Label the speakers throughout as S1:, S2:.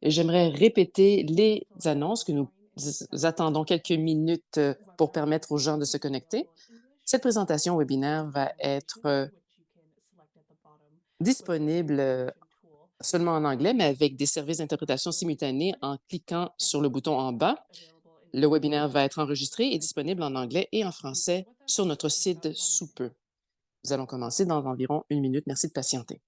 S1: Et j'aimerais répéter les annonces que nous attendons quelques minutes pour permettre aux gens de se connecter. Cette présentation webinaire va être disponible seulement en anglais, mais avec des services d'interprétation simultanés en cliquant sur le bouton en bas. Le webinaire va être enregistré et disponible en anglais et en français sur notre site sous peu. Nous allons commencer dans environ 1 minute. Merci de patienter.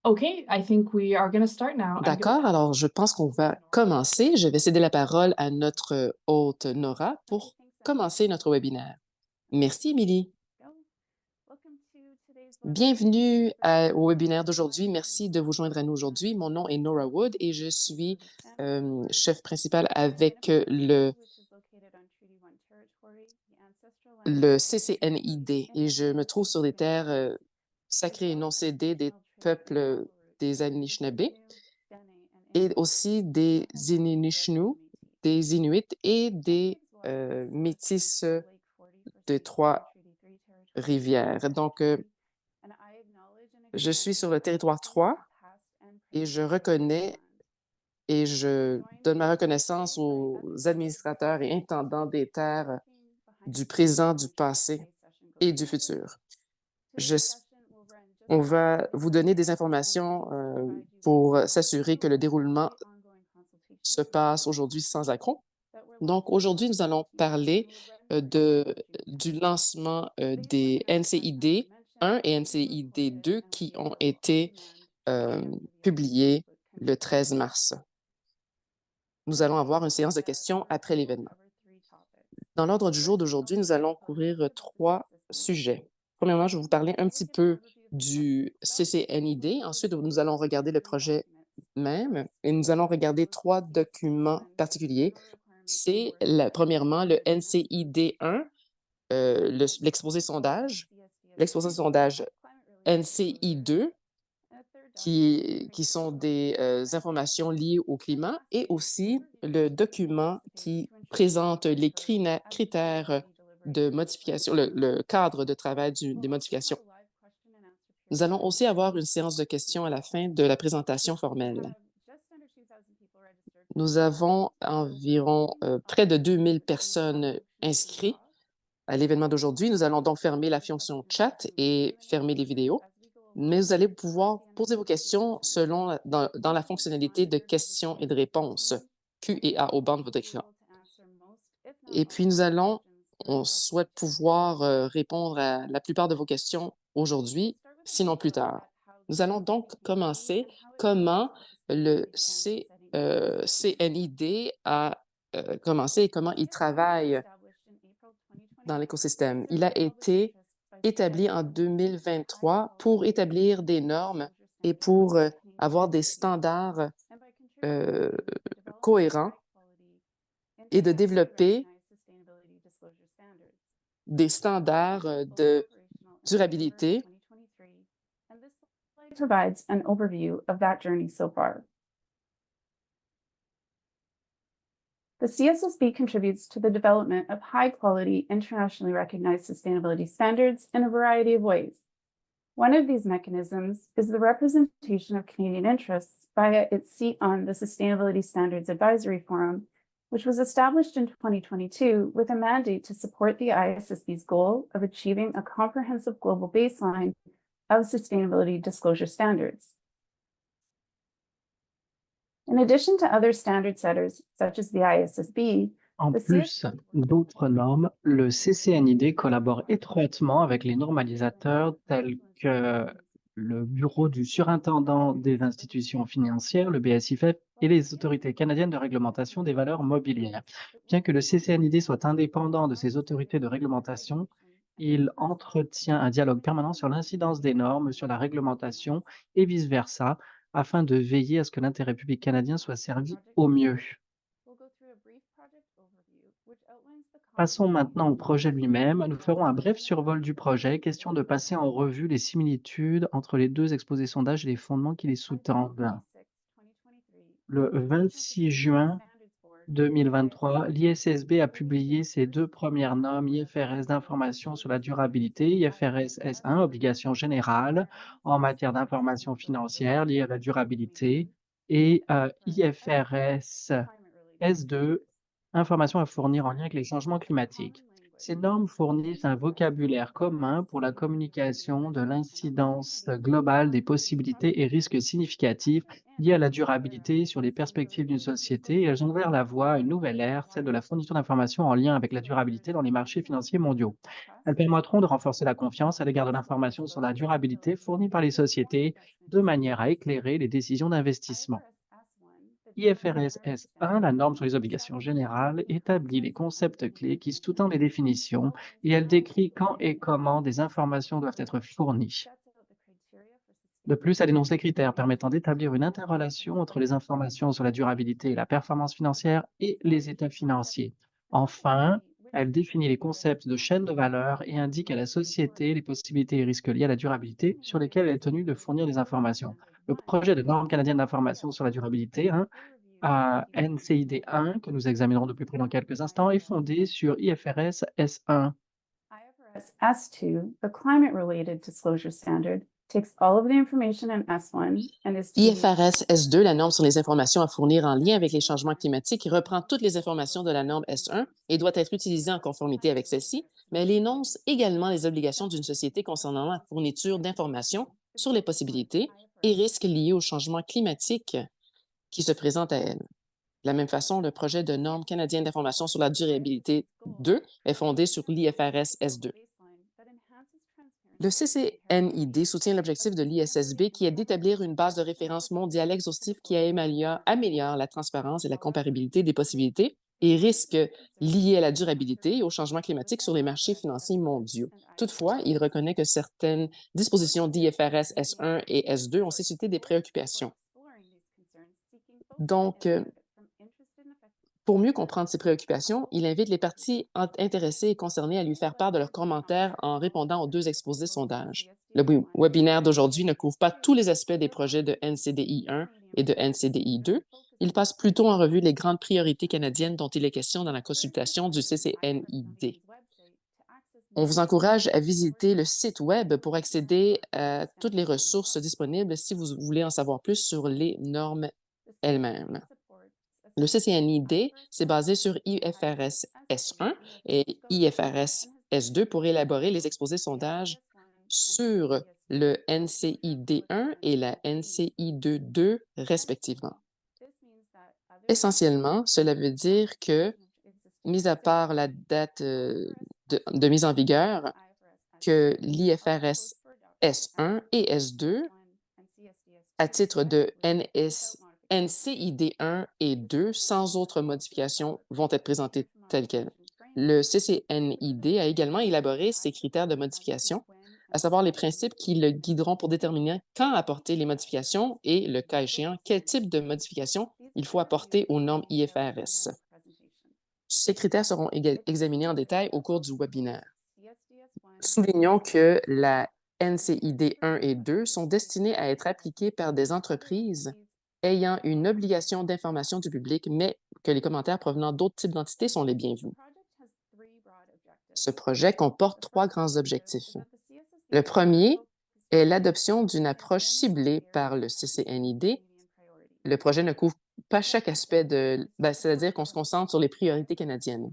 S2: Okay, I think we are going to start now.
S1: D'accord, alors je pense qu'on va commencer. Je vais céder la parole à notre hôte Nora pour commencer notre webinaire. Merci, Émilie. Bienvenue au webinaire d'aujourd'hui. Merci de vous joindre à nous aujourd'hui. Mon nom est Nora Wood et je suis chef principal avec le CCNID et je me trouve sur des terres sacrées et non cédées des peuples des Anishinaabe et aussi des Ininishnu, des Inuits et des Métis de Trois-Rivières. Donc, je suis sur le territoire 3 et je reconnais et je donne ma reconnaissance aux administrateurs et intendants des terres du présent, du passé et du futur. On va vous donner des informations pour s'assurer que le déroulement se passe aujourd'hui sans accroc. Donc, aujourd'hui, nous allons parler du lancement des NCID 1 et NCID 2 qui ont été publiés le 13 mars. Nous allons avoir une séance de questions après l'événement. Dans l'ordre du jour d'aujourd'hui, nous allons couvrir 3 sujets. Premièrement, je vais vous parler un petit peu du CCNID. Ensuite, nous allons regarder le projet même et nous allons regarder 3 documents particuliers. C'est premièrement le NCID 1, l'exposé sondage NCI 2, qui sont des informations liées au climat, et aussi le document qui présente les critères de modification, le cadre de travail des modifications. Nous allons aussi avoir une séance de questions à la fin de la présentation formelle. Nous avons environ près de 2000 personnes inscrites à l'événement d'aujourd'hui. Nous allons donc fermer la fonction chat et fermer les vidéos, mais vous allez pouvoir poser vos questions dans la fonctionnalité de questions et de réponses, Q et A au bas de votre écran. Et puis on souhaite pouvoir répondre à la plupart de vos questions aujourd'hui, sinon plus tard. Nous allons donc commencer comment le CNID a commencé et comment il travaille dans l'écosystème. Il a été établi en 2023 pour établir des normes et pour avoir des standards cohérents et de développer des standards de durabilité.
S2: Provides an overview of that journey so far. The CSSB contributes to the development of high-quality, internationally recognized sustainability standards in a variety of ways. One of these mechanisms is the representation of Canadian interests via its seat on the Sustainability Standards Advisory Forum, which was established in 2022 with a mandate to support the ISSB's goal of achieving a comprehensive global baseline of sustainability disclosure standards. In addition to other standard setters, such as the ISSB,
S3: En plus d'autres normes, le CCNID collabore étroitement avec les normalisateurs tels que le Bureau du surintendant des institutions financières, le BSIFEP, et les autorités canadiennes de réglementation des valeurs mobilières. Bien que le CCNID soit indépendant de ces autorités de réglementation, il entretient un dialogue permanent sur l'incidence des normes sur la réglementation et vice-versa, afin de veiller à ce que l'intérêt public canadien soit servi au mieux. Passons maintenant au projet lui-même. Nous ferons un bref survol du projet, question de passer en revue les similitudes entre les deux exposés sondages et les fondements qui les sous-tendent. Le 26 juin 2023, l'ISSB a publié ses deux premières normes IFRS d'information sur la durabilité, IFRS S1, obligation générale en matière d'information financière liée à la durabilité, et IFRS S2, information à fournir en lien avec les changements climatiques. Ces normes fournissent un vocabulaire commun pour la communication de l'incidence globale des possibilités et risques significatifs liées à la durabilité sur les perspectives d'une société, et elles ont ouvert la voie à une nouvelle ère, celle de la fourniture d'informations en lien avec la durabilité dans les marchés financiers mondiaux. Elles permettront de renforcer la confiance à l'égard de l'information sur la durabilité fournie par les sociétés de manière à éclairer les décisions d'investissement. IFRS S1, la norme sur les obligations générales, établit les concepts clés qui sous-tendent les définitions et elle décrit quand et comment des informations doivent être fournies. De plus, elle énonce les critères permettant d'établir une interrelation entre les informations sur la durabilité et la performance financière et les états financiers. Enfin, elle définit les concepts de chaîne de valeur et indique à la société les possibilités et risques liés à la durabilité sur lesquels elle est tenue de fournir des informations. Le projet de norme canadienne d'information sur la durabilité, à NCID 1, que nous examinerons de plus près dans quelques instants, est fondé sur IFRS S1.
S2: IFRS S2, the climate-related disclosure standard, takes all of the information in S1 and is to be
S1: IFRS S2, la norme sur les informations à fournir en lien avec les changements climatiques, reprend toutes les informations de la norme S1 et doit être utilisée en conformité avec celle-ci, mais elle énonce également les obligations d'une société concernant la fourniture d'informations sur les possibilités et risques liés aux changements climatiques qui se présentent à elle. De la même façon, le projet de norme canadienne d'information sur la durabilité 2 est fondé sur l'IFRS S2. Le CCNID soutient l'objectif de l'ISSB qui est d'établir une base de référence mondiale exhaustive qui améliore la transparence et la comparabilité des possibilités et risques liés à la durabilité et au changement climatique sur les marchés financiers mondiaux. Toutefois, il reconnaît que certaines dispositions d'IFRS S1 et S2 ont suscité des préoccupations. Donc, pour mieux comprendre ces préoccupations, il invite les parties intéressées et concernées à lui faire part de leurs commentaires en répondant aux deux exposés sondages. Le webinaire d'aujourd'hui ne couvre pas tous les aspects des projets de NCDI 1 et de NCDI 2. Il passe plutôt en revue les grandes priorités canadiennes dont il est question dans la consultation du CCNID. On vous encourage à visiter le site Web pour accéder à toutes les ressources disponibles si vous voulez en savoir plus sur les normes elles-mêmes. Le CCNID s'est basé sur IFRS S1 et IFRS S2 pour élaborer les exposés sondages sur le NCID1 et la NCID2 respectivement. Essentiellement, cela veut dire que, mis à part la date de mise en vigueur, que l'IFRS S1 et S2, à titre de NCID1 et 2, sans autre modification, vont être présentés tels quels. Le CCNID a également élaboré ses critères de modification, à savoir les principes qui le guideront pour déterminer quand apporter les modifications et, le cas échéant, quel type de modification il faut apporter aux normes IFRS. Ces critères seront examinés en détail au cours du webinaire. Soulignons que la NCID 1 et 2 sont destinés à être appliqués par des entreprises ayant une obligation d'information du public, mais que les commentaires provenant d'autres types d'entités sont les bienvenus. Ce projet comporte 3 grands objectifs. Le premier est l'adoption d'une approche ciblée par le CCNID. Le projet ne couvre pas chaque aspect c'est-à-dire qu'on se concentre sur les priorités canadiennes.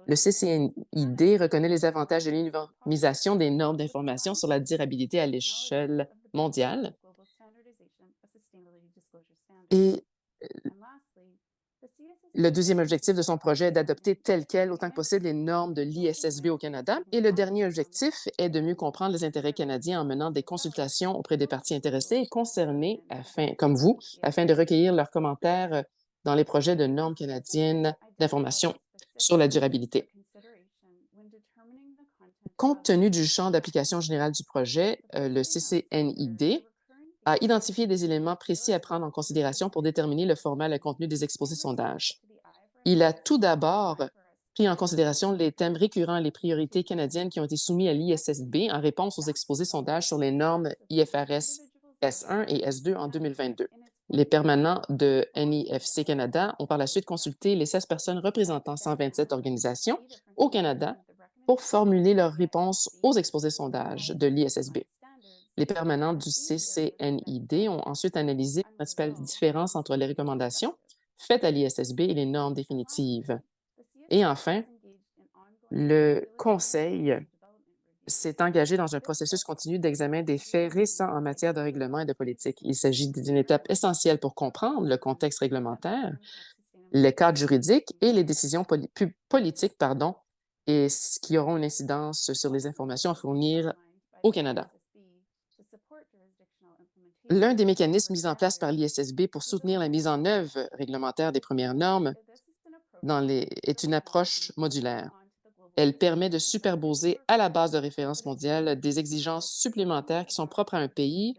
S1: Le CCNID reconnaît les avantages de l'uniformisation des normes d'information sur la durabilité à l'échelle mondiale. Et Le deuxième objectif de son projet est d'adopter tel quel, autant que possible, les normes de l'ISSB au Canada. Et le dernier objectif est de mieux comprendre les intérêts canadiens en menant des consultations auprès des parties intéressées et concernées, comme vous, afin de recueillir leurs commentaires dans les projets de normes canadiennes d'information sur la durabilité. Compte tenu du champ d'application général du projet, le CCNID a identifié des éléments précis à prendre en considération pour déterminer le format et le contenu des exposés sondages. Il a tout d'abord pris en considération les thèmes récurrents et les priorités canadiennes qui ont été soumis à l'ISSB en réponse aux exposés sondages sur les normes IFRS S1 et S2 en 2022. Les permanents de NIFC Canada ont par la suite consulté les 16 personnes représentant 127 organisations au Canada pour formuler leurs réponses aux exposés sondages de l'ISSB. Les permanents du CCNID ont ensuite analysé les principales différences entre les recommandations faites à l'ISSB et les normes définitives. Et enfin, le Conseil s'est engagé dans un processus continu d'examen des faits récents en matière de règlement et de politique. Il s'agit d'une étape essentielle pour comprendre le contexte réglementaire, les cadres juridiques et les décisions politiques, et ce qui auront une incidence sur les informations à fournir au Canada. L'un des mécanismes mis en place par l'ISSB pour soutenir la mise en œuvre réglementaire des premières normes est une approche modulaire. Elle permet de superposer à la base de référence mondiale des exigences supplémentaires qui sont propres à un pays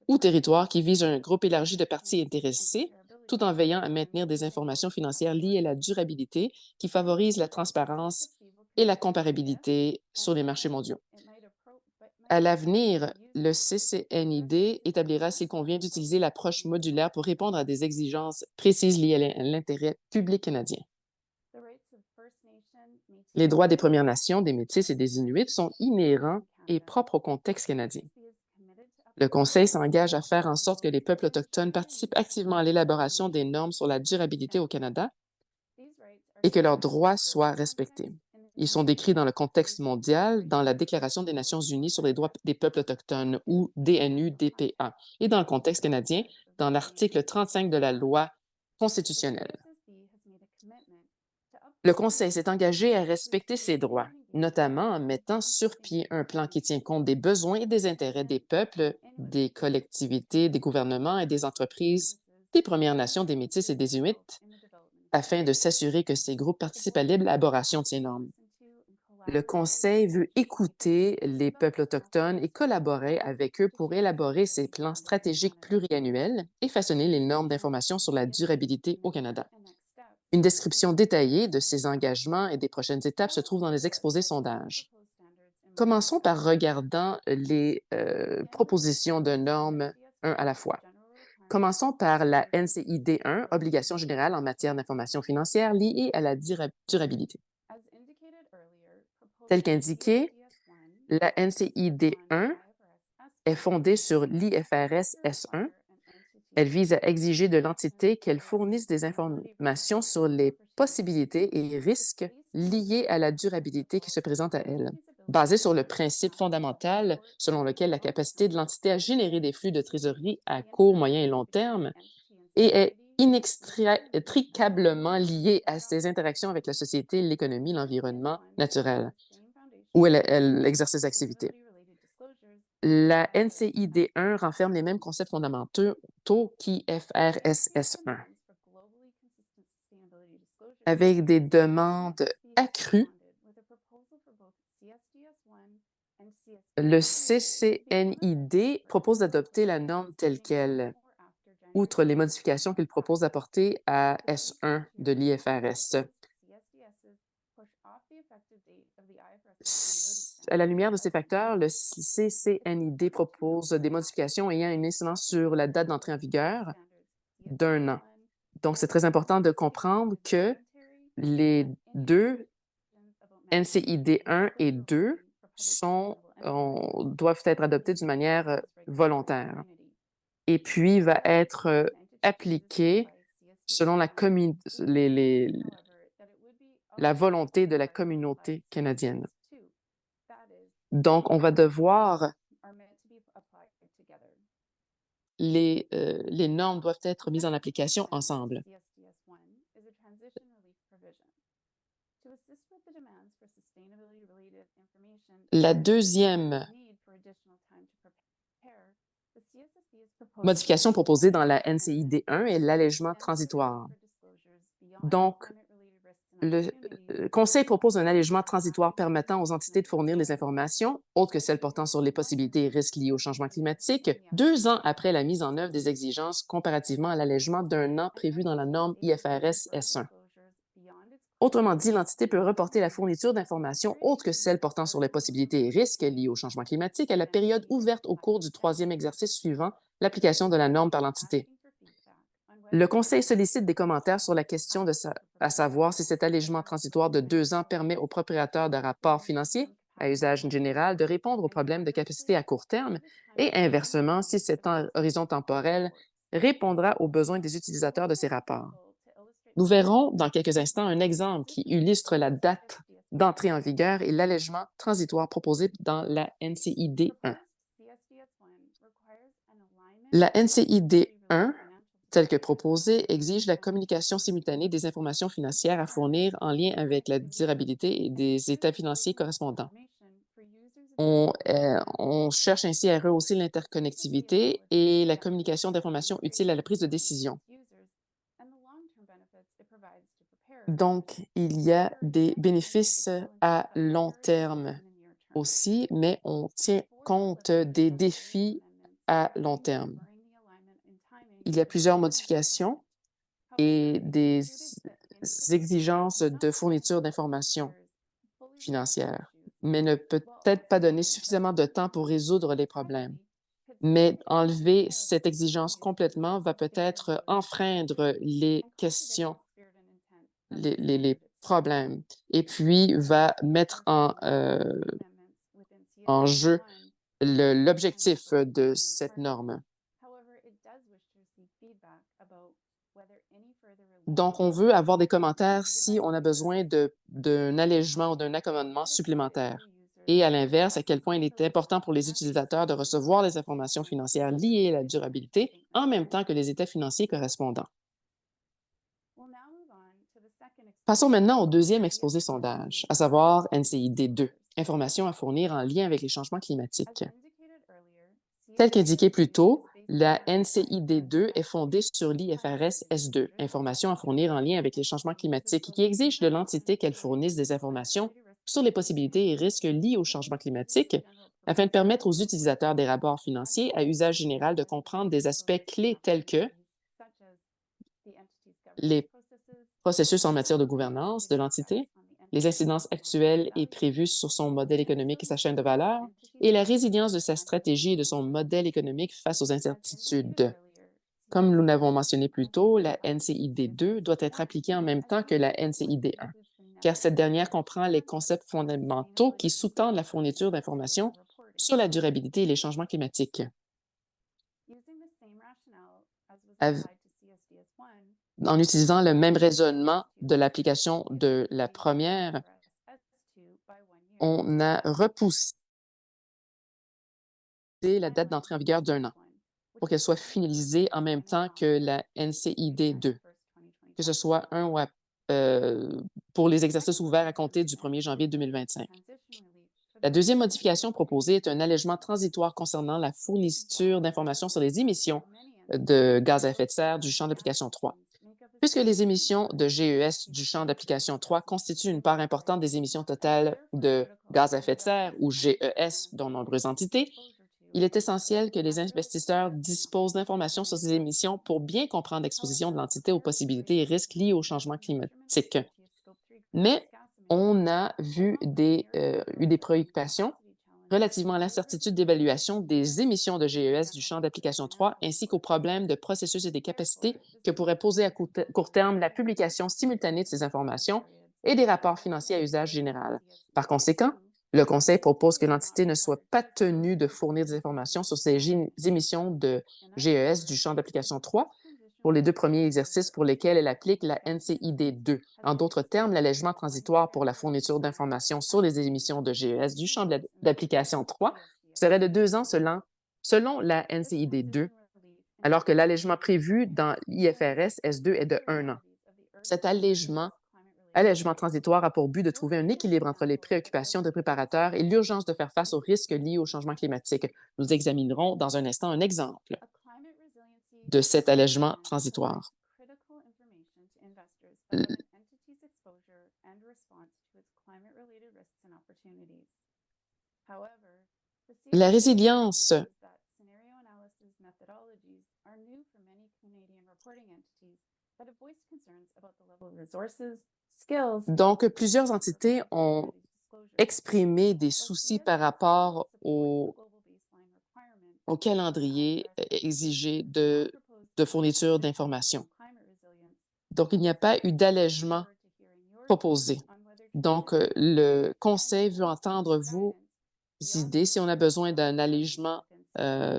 S1: ou territoire qui vise un groupe élargi de parties intéressées, tout en veillant à maintenir des informations financières liées à la durabilité qui favorisent la transparence et la comparabilité sur les marchés mondiaux. À l'avenir, le CCNID établira s'il convient d'utiliser l'approche modulaire pour répondre à des exigences précises liées à l'intérêt public canadien. Les droits des Premières Nations, des Métis et des Inuits sont inhérents et propres au contexte canadien. Le Conseil s'engage à faire en sorte que les peuples autochtones participent activement à l'élaboration des normes sur la durabilité au Canada et que leurs droits soient respectés. Ils sont décrits dans le contexte mondial, dans la Déclaration des Nations unies sur les droits des peuples autochtones, ou DNU-DPA, et dans le contexte canadien, dans l'article 35 de la loi constitutionnelle. Le Conseil s'est engagé à respecter ces droits, notamment en mettant sur pied un plan qui tient compte des besoins et des intérêts des peuples, des collectivités, des gouvernements et des entreprises, des Premières Nations, des Métis et des Inuits, afin de s'assurer que ces groupes participent à l'élaboration de ces normes. Le Conseil veut écouter les peuples autochtones et collaborer avec eux pour élaborer ces plans stratégiques pluriannuels et façonner les normes d'information sur la durabilité au Canada. Une description détaillée de ces engagements et des prochaines étapes se trouve dans les exposés sondages. Commençons par regardant les propositions de normes un à la fois. Commençons par la NCID 1, Obligation générale en matière d'information financière liée à la durabilité. Tel qu'indiqué, la NCID 1 est fondée sur l'IFRS S1. Elle vise à exiger de l'entité qu'elle fournisse des informations sur les possibilités et risques liés à la durabilité qui se présentent à elle, basée sur le principe fondamental selon lequel la capacité de l'entité à générer des flux de trésorerie à court, moyen et long terme est inextricablement liée à ses interactions avec la société, l'économie, l'environnement naturel, où elle exerce ses activités. La NCID 1 renferme les mêmes concepts fondamentaux qu'IFRS S1, avec des demandes accrues. Le CCNID propose d'adopter la norme telle qu'elle, outre les modifications qu'il propose d'apporter à S1 de l'IFRS. À la lumière de ces facteurs, le CCNID propose des modifications ayant une incidence sur la date d'entrée en vigueur d'1 an. Donc, c'est très important de comprendre que les deux, NCID 1 et 2, doivent être adoptés d'une manière volontaire et puis va être appliqué selon la volonté de la communauté canadienne. Donc, on va devoir les normes doivent être mises en application ensemble. La deuxième modification proposée dans la NCID 1 est l'allègement transitoire. Donc, le Conseil propose un allègement transitoire permettant aux entités de fournir les informations, autres que celles portant sur les possibilités et risques liés au changement climatique, 2 ans après la mise en œuvre des exigences comparativement à l'allègement d'1 an prévu dans la norme IFRS S1. Autrement dit, l'entité peut reporter la fourniture d'informations autres que celles portant sur les possibilités et risques liés au changement climatique à la période ouverte au cours du 3e exercice suivant l'application de la norme par l'entité. Le Conseil sollicite des commentaires sur la question à savoir si cet allègement transitoire de 2 ans permet aux propriétaires de rapports financiers à usage général de répondre aux problèmes de capacité à court terme et inversement, si cet horizon temporel répondra aux besoins des utilisateurs de ces rapports. Nous verrons dans quelques instants un exemple qui illustre la date d'entrée en vigueur et l'allègement transitoire proposé dans la NCID 1. La NCID 1, telle que proposée, exige la communication simultanée des informations financières à fournir en lien avec la durabilité et des états financiers correspondants. On cherche ainsi à rehausser l'interconnectivité et la communication d'informations utiles à la prise de décision. Donc, il y a des bénéfices à long terme aussi, mais on tient compte des défis à long terme. Il y a plusieurs modifications et des exigences de fourniture d'informations financières, mais ne peut-être pas donner suffisamment de temps pour résoudre les problèmes. Mais enlever cette exigence complètement va peut-être enfreindre les questions, les problèmes, et puis va mettre en jeu l'objectif de cette norme. Donc, on veut avoir des commentaires si on a besoin d'un allègement ou d'un accommodement supplémentaire. Et à l'inverse, à quel point il est important pour les utilisateurs de recevoir les informations financières liées à la durabilité en même temps que les états financiers correspondants. Passons maintenant au deuxième exposé sondage, à savoir NCID 2, informations à fournir en lien avec les changements climatiques. Tel qu'indiqué plus tôt, la NCID 2 est fondée sur l'IFRS S2, informations à fournir en lien avec les changements climatiques, qui exige de l'entité qu'elle fournisse des informations sur les possibilités et risques liés au changement climatique afin de permettre aux utilisateurs des rapports financiers à usage général de comprendre des aspects clés tels que les processus en matière de gouvernance de l'entité, les incidences actuelles et prévues sur son modèle économique et sa chaîne de valeur, et la résilience de sa stratégie et de son modèle économique face aux incertitudes. Comme nous l'avons mentionné plus tôt, la NCID 2 doit être appliquée en même temps que la NCID 1, car cette dernière comprend les concepts fondamentaux qui sous-tendent la fourniture d'informations sur la durabilité et les changements climatiques. En utilisant le même raisonnement de l'application de la première, on a repoussé la date d'entrée en vigueur d'1 an pour qu'elle soit finalisée en même temps que la NCID 2, que ce soit pour les exercices ouverts à compter du 1er janvier 2025. La deuxième modification proposée est un allègement transitoire concernant la fourniture d'informations sur les émissions de gaz à effet de serre du champ d'application 3. Puisque les émissions de GES du champ d'application 3 constituent une part importante des émissions totales de gaz à effet de serre, ou GES, dont nombreuses entités, il est essentiel que les investisseurs disposent d'informations sur ces émissions pour bien comprendre l'exposition de l'entité aux possibilités et risques liés au changement climatique. Mais on a eu des préoccupations relativement à l'incertitude d'évaluation des émissions de GES du champ d'application 3 ainsi qu'aux problèmes de processus et des capacités que pourrait poser à court terme la publication simultanée de ces informations et des rapports financiers à usage général. Par conséquent, le Conseil propose que l'entité ne soit pas tenue de fournir des informations sur ces émissions de GES du champ d'application 3 pour les 2 premiers exercices pour lesquels elle applique la NCID 2. En d'autres termes, l'allègement transitoire pour la fourniture d'informations sur les émissions de GES du champ d'application 3 serait de 2 ans selon la NCID 2, alors que l'allègement prévu dans l'IFRS S2 est de 1 an. Cet allègement Allègement transitoire a pour but de trouver un équilibre entre les préoccupations des préparateurs et l'urgence de faire face aux risques liés au changement climatique. Nous examinerons dans un instant un exemple de cet allègement transitoire. L- La résilience Donc, plusieurs entités ont exprimé des soucis par rapport au calendrier exigé de fourniture d'informations. Donc, il n'y a pas eu d'allègement proposé. Donc, le Conseil veut entendre vos idées si on a besoin d'un allègement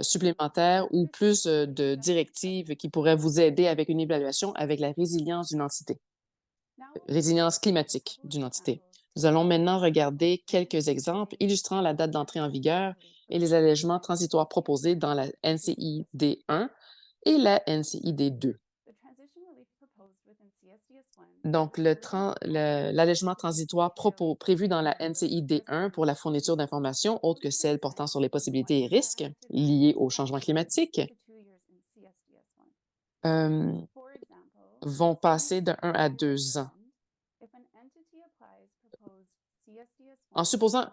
S1: supplémentaire ou plus de directives qui pourraient vous aider avec une évaluation avec la résilience d'une entité, résilience climatique d'une entité. Nous allons maintenant regarder quelques exemples illustrant la date d'entrée en vigueur et les allègements transitoires proposés dans la NCID 1 et la NCID 2. Donc, l'allègement transitoire prévu dans la NCID 1 pour la fourniture d'informations autres que celles portant sur les possibilités et risques liés au changement climatique vont passer de 1 à 2 ans. En supposant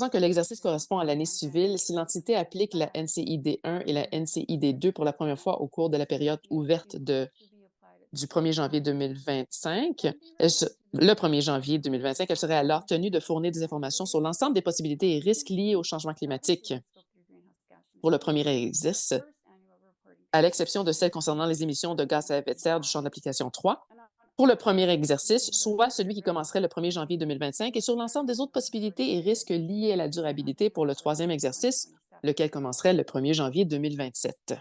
S1: que l'exercice correspond à l'année civile, si l'entité applique la NCID 1 et la NCID 2 pour la première fois au cours de la période ouverte du 1er janvier 2025, le 1er janvier 2025, elle serait alors tenue de fournir des informations sur l'ensemble des possibilités et risques liés au changement climatique pour le premier exercice, à l'exception de celles concernant les émissions de gaz à effet de serre du champ d'application 3, pour le premier exercice, soit celui qui commencerait le 1er janvier 2025, et sur l'ensemble des autres possibilités et risques liés à la durabilité pour le troisième exercice, lequel commencerait le 1er janvier 2027.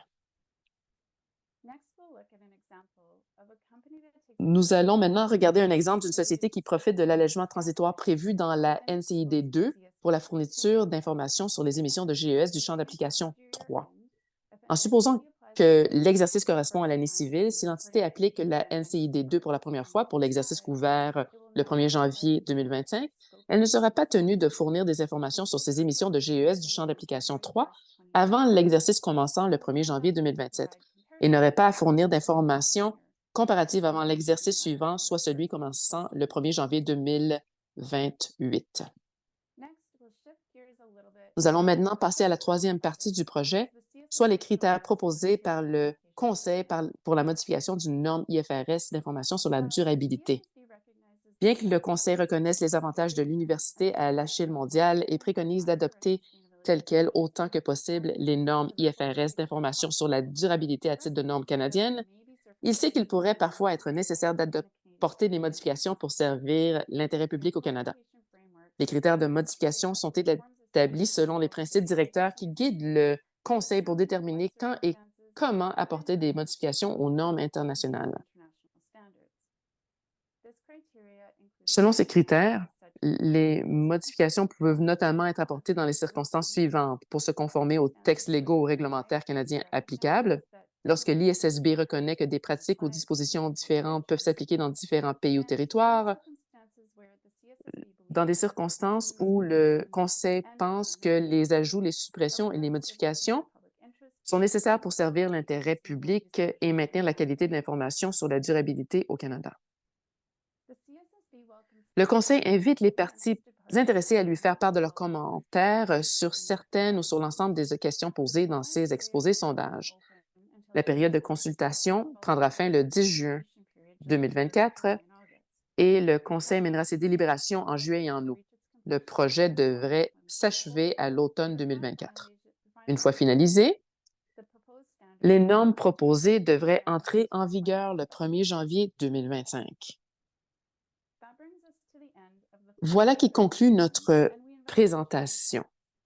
S1: Nous allons maintenant regarder un exemple d'une société qui profite de l'allègement transitoire prévu dans la NCID 2 pour la fourniture d'informations sur les émissions de GES du champ d'application 3. En supposant que l'exercice correspond à l'année civile, si l'entité applique la NCID 2 pour la première fois pour l'exercice couvert le 1er janvier 2025, elle ne sera pas tenue de fournir des informations sur ces émissions de GES du champ d'application 3 avant l'exercice commençant le 1er janvier 2027 et n'aurait pas à fournir d'informations comparatives avant l'exercice suivant, soit celui commençant le 1er janvier 2028. Nous allons maintenant passer à la troisième partie du projet, soit les critères proposés par le Conseil pour la modification d'une norme IFRS d'information sur la durabilité. Bien que le Conseil reconnaisse les avantages de l'université à l'échelle mondiale et préconise d'adopter telles quelles autant que possible les normes IFRS d'information sur la durabilité à titre de normes canadiennes, il sait qu'il pourrait parfois être nécessaire d'apporter des modifications pour servir l'intérêt public au Canada. Les critères de modification sont établis selon les principes directeurs qui guident le Conseil pour déterminer quand et comment apporter des modifications aux normes internationales. Selon ces critères, les modifications peuvent notamment être apportées dans les circonstances suivantes pour se conformer aux textes légaux ou réglementaires canadiens applicables, lorsque l'ISSB reconnaît que des pratiques ou dispositions différentes peuvent s'appliquer dans différents pays ou territoires, dans des circonstances où le Conseil pense que les ajouts, les suppressions et les modifications sont nécessaires pour servir l'intérêt public et maintenir la qualité de l'information sur la durabilité au Canada. Le Conseil invite les parties intéressées à lui faire part de leurs commentaires sur certaines ou sur l'ensemble des questions posées dans ces exposés sondages. La période de consultation prendra fin le 10 juin 2024 et le Conseil mènera ses délibérations en juillet et en août. Le projet devrait s'achever à l'automne 2024. Une fois finalisé, les normes proposées devraient entrer en vigueur le 1er janvier 2025. Voilà qui conclut notre présentation.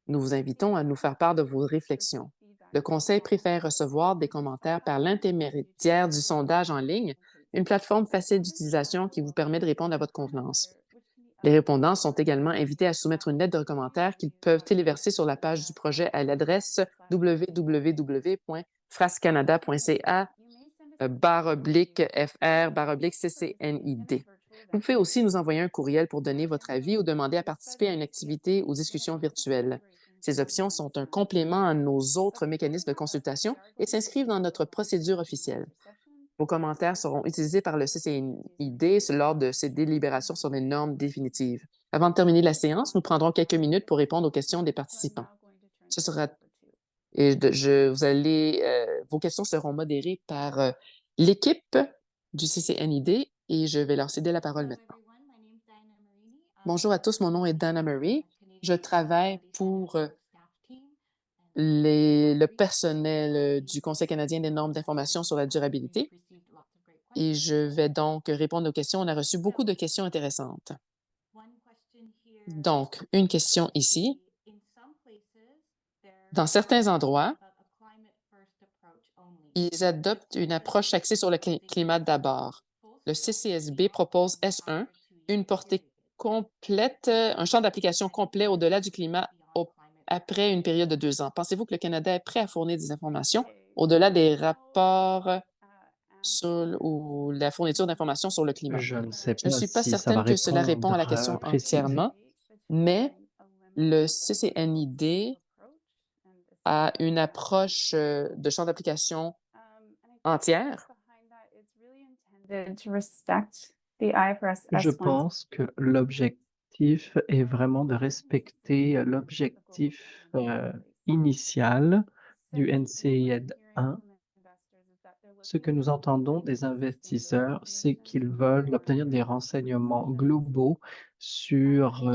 S1: Nous vous invitons à nous faire part de vos réflexions. Le Conseil préfère recevoir des commentaires par l'intermédiaire du sondage en ligne, une plateforme facile d'utilisation qui vous permet de répondre à votre convenance. Les répondants sont également invités à soumettre une lettre de commentaire qu'ils peuvent téléverser sur la page du projet à l'adresse www.frascanada.ca/fr/CCNID. Vous pouvez aussi nous envoyer un courriel pour donner votre avis ou demander à participer à une activité ou discussion virtuelle. Ces options sont un complément à nos autres mécanismes de consultation et s'inscrivent dans notre procédure officielle. Vos commentaires seront utilisés par le CCNID lors de ses délibérations sur les normes définitives. Avant de terminer la séance, nous prendrons quelques minutes pour répondre aux questions des participants. Ce sera vous allez, vos questions seront modérées par l'équipe du CCNID et je vais leur céder la parole maintenant. Bonjour à tous, mon nom est Dana Marie. Je travaille pour le personnel du Conseil canadien des normes d'information sur la durabilité et je vais donc répondre aux questions. On a reçu beaucoup de questions intéressantes. Donc, une question ici. Dans certains endroits, ils adoptent une approche axée sur le climat d'abord. Le CCSB propose S1, une portée complète, un champ d'application complet au-delà du climat après une période de 2 ans. Pensez-vous que le Canada est prêt à fournir des informations au-delà des rapports ou la fourniture d'informations sur le climat?
S3: Je ne sais
S1: Je ne
S3: pas
S1: suis pas
S3: si ça va
S1: certaine que cela répond à la
S3: répondre,
S1: question
S3: précisément.
S1: entièrement, mais le CCNID a une approche de champ d'application entière.
S3: Je pense que l'objectif est vraiment de respecter l'objectif, initial du NCID 1. Ce que nous entendons des investisseurs, c'est qu'ils veulent obtenir des renseignements globaux sur,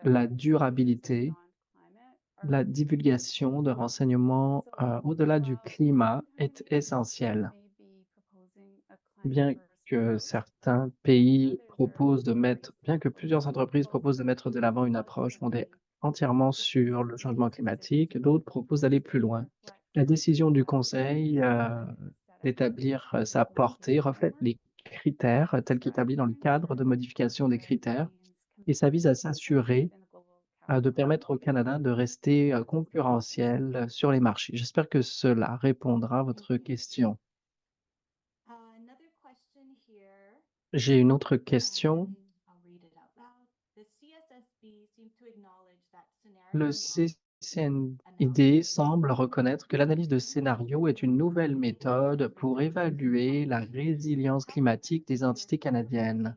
S3: la durabilité. La divulgation de renseignements, au-delà du climat est essentielle. Bien que certains pays proposent de mettre bien que plusieurs entreprises proposent de mettre de l'avant une approche fondée entièrement sur le changement climatique, d'autres proposent d'aller plus loin. La décision du Conseil, d'établir, sa portée reflète les critères tels qu'établis dans le cadre de modification des critères et ça vise à s'assurer de permettre au Canada de rester, concurrentiel sur les marchés. J'espère que cela répondra à votre question. J'ai une autre question. Le CCNID semble reconnaître que l'analyse de scénario est une nouvelle méthode pour évaluer la résilience climatique des entités canadiennes.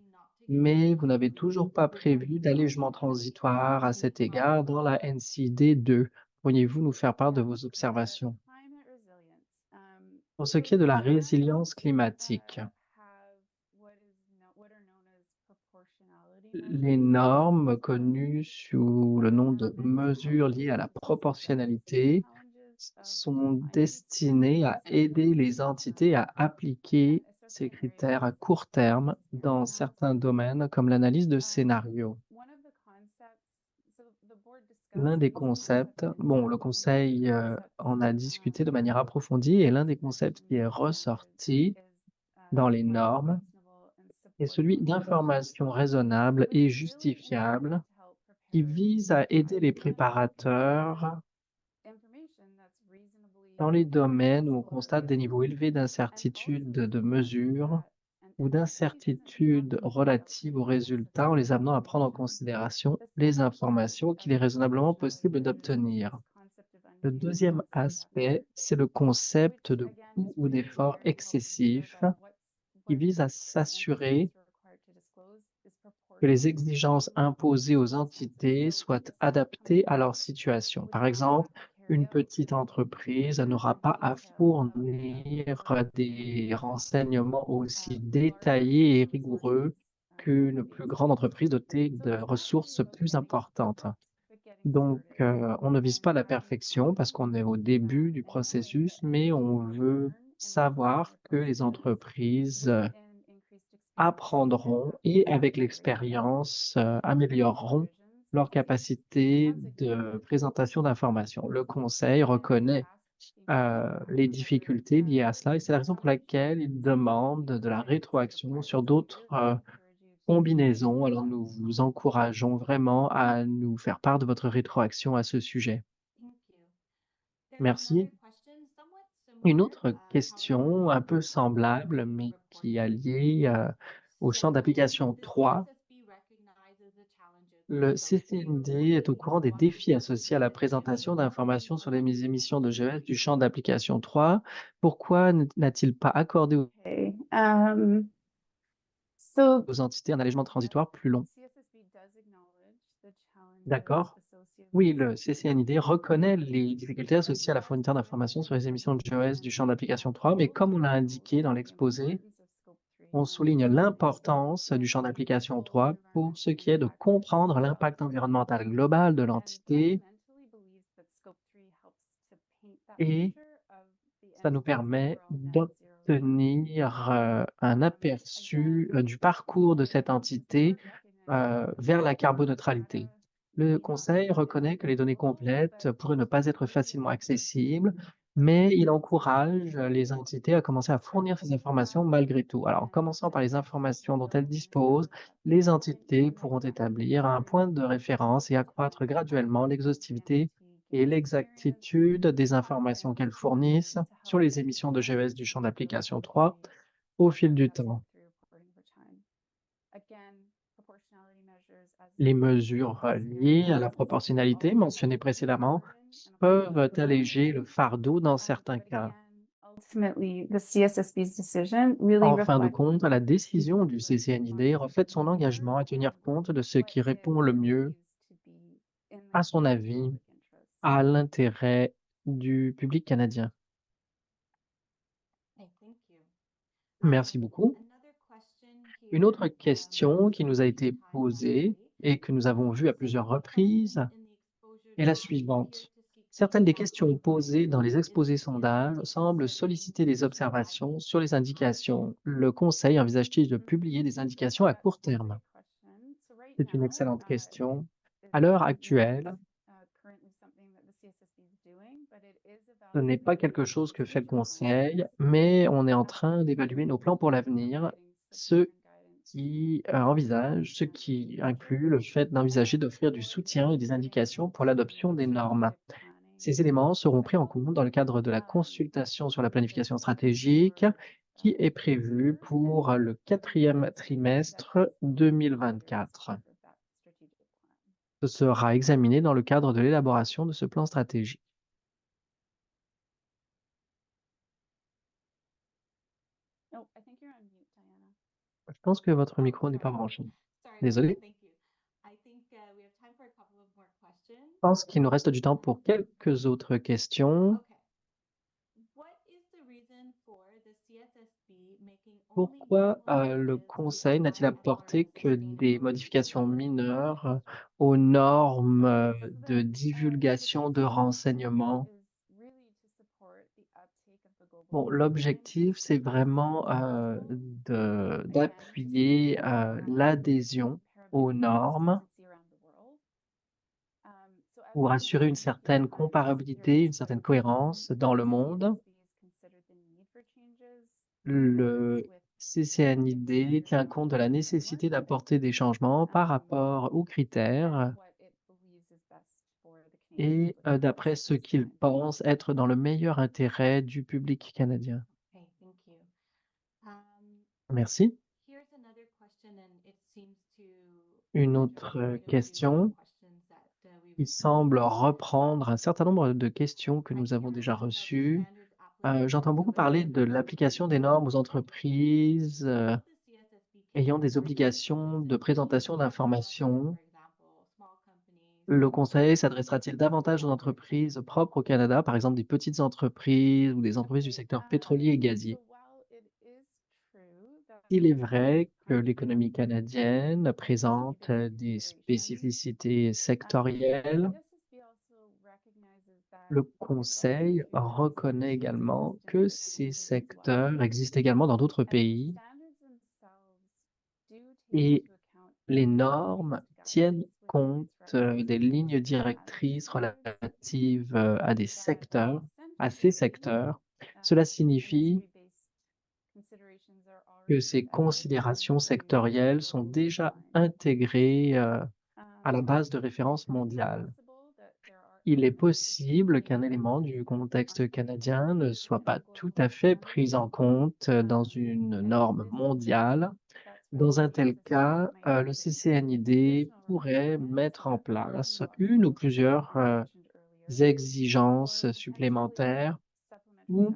S3: Mais vous n'avez toujours pas prévu d'allègement transitoire à cet égard dans la NCD 2. Pourriez-vous nous faire part de vos observations? Pour ce qui est de la résilience climatique, les normes connues sous le nom de mesures liées à la proportionnalité sont destinées à aider les entités à appliquer ces critères à court terme dans certains domaines comme l'analyse de scénarios. L'un des concepts, bon, le conseil en a discuté de manière approfondie et l'un des concepts qui est ressorti dans les normes est celui d'information raisonnable et justifiable qui vise à aider les préparateurs dans les domaines où on constate des niveaux élevés d'incertitude de mesure ou d'incertitude relative aux résultats en les amenant à prendre en considération les informations qu'il est raisonnablement possible d'obtenir. Le deuxième aspect, c'est le concept de coût ou d'effort excessif qui vise à s'assurer que les exigences imposées aux entités soient adaptées à leur situation. Par exemple, une petite entreprise n'aura pas à fournir des renseignements aussi détaillés et rigoureux qu'une plus grande entreprise dotée de ressources plus importantes. Donc, on ne vise pas la perfection parce qu'on est au début du processus, mais on veut savoir que les entreprises apprendront et avec l'expérience, amélioreront leur capacité de présentation d'informations. Le conseil reconnaît, les difficultés liées à cela et c'est la raison pour laquelle il demande de la rétroaction sur d'autres, combinaisons. Alors nous vous encourageons vraiment à nous faire part de votre rétroaction à ce sujet. Merci. Une autre question un peu semblable, mais qui est liée, Au champ d'application 3, le CCND est au courant des défis associés à la présentation d'informations sur les émissions de GES du champ d'application 3. Pourquoi n'a-t-il pas accordé
S2: Okay. So
S3: aux entités un allègement transitoire plus long?
S2: CSSB does acknowledge the challenges
S3: D'accord.
S2: associated
S3: Oui,
S2: with
S3: le CCNID reconnaît les difficultés associées à la fourniture d'informations sur les émissions de GES du champ d'application 3, mais comme on l'a indiqué dans l'exposé, on souligne l'importance du champ d'application 3 pour ce qui est de comprendre l'impact environnemental global de l'entité et ça nous permet d'obtenir un aperçu du parcours de cette entité vers la carboneutralité. Le Conseil reconnaît que les données complètes pourraient ne pas être facilement accessibles, mais il encourage les entités à commencer à fournir ces informations malgré tout. Alors, en commençant par les informations dont elles disposent, les entités pourront établir un point de référence et accroître graduellement l'exhaustivité et l'exactitude des informations qu'elles fournissent sur les émissions de GES du champ d'application 3 au fil du temps. Les mesures liées à la proportionnalité mentionnées précédemment peuvent alléger le fardeau dans certains cas.
S2: Ultimately, the CSSB's decision really
S3: En fin de
S2: reflects
S3: compte, la décision du CCNID reflète son engagement à tenir compte de ce qui répond le mieux, à son avis, à l'intérêt du public canadien. Merci beaucoup. Une autre question qui nous a été posée et que nous avons vue à plusieurs reprises est la suivante. Certaines des questions posées dans les exposés sondages semblent solliciter des observations sur les indications. Le Conseil envisage-t-il de publier des indications à court terme? C'est une excellente question. À l'heure actuelle, ce n'est pas quelque chose que fait le Conseil, mais on est en train d'évaluer nos plans pour l'avenir, ce ce qui inclut le fait d'envisager d'offrir du soutien et des indications pour l'adoption des normes. Ces éléments seront pris en compte dans le cadre de la consultation sur la planification stratégique qui est prévue pour le quatrième trimestre 2024. Ce sera examiné dans le cadre de l'élaboration de ce plan stratégique. Je pense que votre micro n'est pas branché. Désolé. Je pense qu'il nous reste du temps pour quelques autres questions. Pourquoi le Conseil n'a-t-il apporté que des modifications mineures aux normes de divulgation de renseignements? Bon, l'objectif, c'est vraiment d'appuyer l'adhésion aux normes pour assurer une certaine comparabilité, une certaine cohérence dans le monde. Le CCNID tient compte de la nécessité d'apporter des changements par rapport aux critères et d'après ce qu'il pense être dans le meilleur intérêt du public canadien. Merci. Une autre question qui semble reprendre un certain nombre de questions que nous avons déjà reçues. J'entends beaucoup parler de l'application des normes aux entreprises, ayant des obligations de présentation d'informations. Le conseil s'adressera-t-il davantage aux entreprises propres au Canada, par exemple des petites entreprises ou des entreprises du secteur pétrolier et gazier? Il est vrai que l'économie canadienne présente des spécificités sectorielles. Le Conseil reconnaît également que ces secteurs existent également dans d'autres pays et les normes tiennent compte des lignes directrices relatives à des secteurs, à ces secteurs. Cela signifie que ces considérations sectorielles sont déjà intégrées à la base de référence mondiale. Il est possible qu'un élément du contexte canadien ne soit pas tout à fait pris en compte dans une norme mondiale, Dans un tel cas, le CCNID pourrait mettre en place une ou plusieurs, exigences supplémentaires ou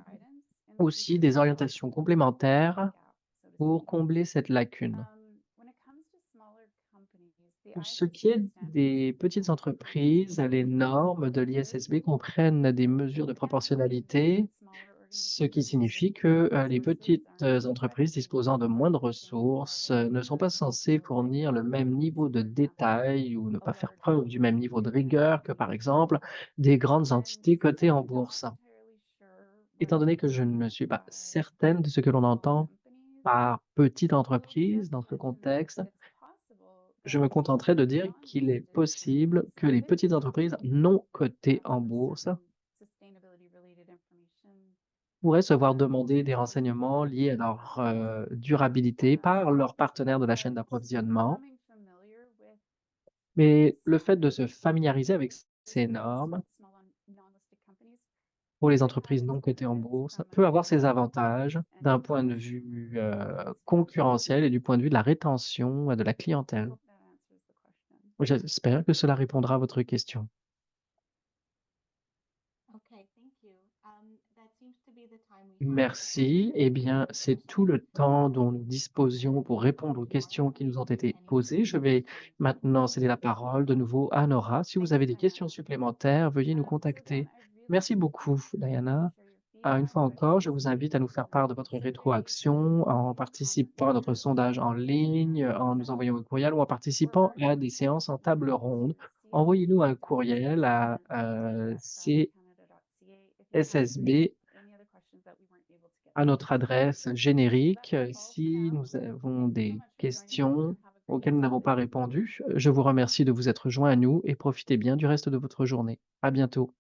S3: aussi des orientations complémentaires pour combler cette lacune. Pour ce qui est des petites entreprises, les normes de l'ISSB comprennent des mesures de proportionnalité, ce qui signifie que, les petites, entreprises disposant de moins de ressources, ne sont pas censées fournir le même niveau de détail ou ne pas faire preuve du même niveau de rigueur que, par exemple, des grandes entités cotées en bourse. Étant donné que je ne suis pas certaine de ce que l'on entend par petite entreprise dans ce contexte, je me contenterai de dire qu'il est possible que les petites entreprises non cotées en bourse pourraient se voir demander des renseignements liés à leur, durabilité par leurs partenaires de la chaîne d'approvisionnement. Mais le fait de se familiariser avec ces normes pour les entreprises non cotées en bourse peut avoir ses avantages d'un point de vue, concurrentiel et du point de vue de la rétention, de la clientèle. J'espère que cela répondra à votre question. Merci. Eh bien, c'est tout le temps dont nous disposions pour répondre aux questions qui nous ont été posées. Je vais maintenant céder la parole de nouveau à Nora. Si vous avez des questions supplémentaires, veuillez nous contacter. Merci beaucoup, Diana. Une fois encore, je vous invite à nous faire part de votre rétroaction en participant à notre sondage en ligne, en nous envoyant un courriel ou en participant à des séances en table ronde. Envoyez-nous un courriel à CSSB à notre adresse générique. Si nous avons des questions auxquelles nous n'avons pas répondu, je vous remercie de vous être joints à nous et profitez bien du reste de votre journée. À bientôt.